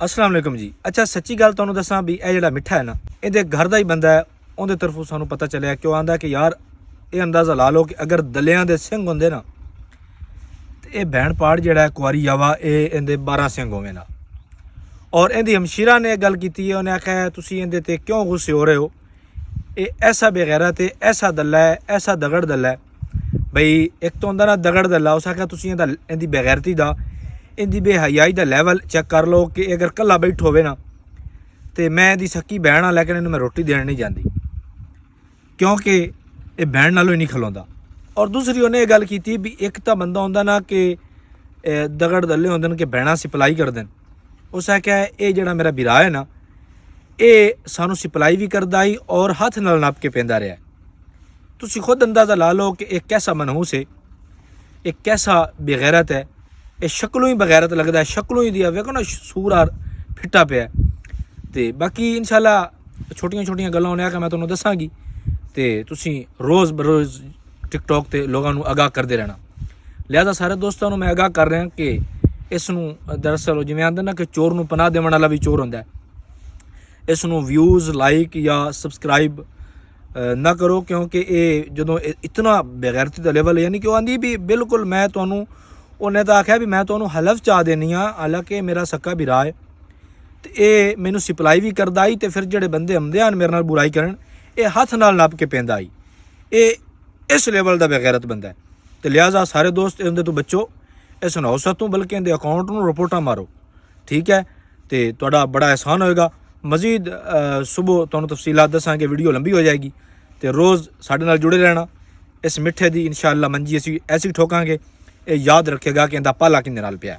अस्सलाम वालेकुम जी। अच्छा सच्ची गल तुहानूं दसां भी यह जिहड़ा मिठा है ना इहदे घर दा ही बंदा है उहदे तरफों सानूं पता चलिया कि आंदा कि यार ये अंदाज़ा ला लो कि अगर दलियां दे सिंग होंदे ना तो ये भैन पाड़ जिहड़ा है कुआरी आवा ये इहदे 12 सिंग होवे ना। और इहदी हमशीरा ने गल कीती है, उन्हें आख्या तुसीं इहदे ते क्यों गुस्से हो रहे हो, ये ऐसा बेगैरत है, ऐसा दल्ला है, ऐसा दगड़ दल्ला है। बई एक तो होंदा ना दगड़ दल्ला, उस आख्या तुसीं इहदी बेगैरती दा इहदी बेहयाई दा लैवल चैक कर लो कि अगर कल्ला बैठ होवे ना तो मैं इहदी सक्की भैन हाँ लेकिन इन्हूं मैं रोटी देण नहीं जाती क्योंकि ये भैन नालों ही नहीं खलोंदा। और दूसरी उन्हें गल की भी एक तो बंदा होंदा ना कि दगड़ दल्ले होंदे कि भैनां सिपलाई कर देन, उस आख्या ये जिहड़ा मेरा बिरा है ना ये सानू सिपलाई भी करदा ही और हथ नाल नप के पेंदा रहा। तुसीं खुद अंदाज़ा ला लो कि एक कैसा मनहूस है, एक कैसा बेगैरत है, ये शक्लों ही बगैरत लगता है, शक्लों ही दिया वेखो ना सूर फिट्टा पे। तो बाकी इंशाल्लाह छोटियां छोटियां गल्लां उन्हें आख्या मैं तुहानूं दसांगी तो तुसीं रोज़ बरोज़ टिकटॉक ते लोगों नूं आगाह करते रहना। लिहाजा सारे दोस्तों मैं आगाह कर रहा कि इसनूं दरअसल जिवें आंदे ना कि चोर नूं पनाह देवण वाला भी चोर हुंदा है, इसनूं व्यूज़ लाइक या सबसक्राइब ना करो क्योंकि ये जदों इतना बेगैरती का लेवल यानी कि वो आंदी भी बिल्कुल मैं तुहानूं उन्हें तो आख्या भी मैं तुहानूं हलफ चाह देनी हाँ, हालांकि मेरा सक्का बिरा है तो ये मैनू सिपलाई भी करदा आई, तो फिर जेडे बंदे आंदे हैं मेरे नाल बुराई करन ये हथ नाल नप के पेंदा आई, ये इस लेवल का बेगैरत बंदा है। तो लिहाजा सारे दोस्त इहदे तो बचो, इस नौसत तो बल्कि इहदे अकाउंट नूं रिपोर्टां मारो, ठीक है। तो तुहाडा बड़ा एहसान होएगा। मजीद सुबह तुहानूं तफसीलात दसांगे, वीडियो लंबी हो जाएगी तो रोज़ साडे नाल जुड़े रहना। इस मिठे दी इंशाअल्लाह मंजी ऐसी ठोकांगे, ये याद रखेगा कि इहदा पाला किंदे नाल पिया है।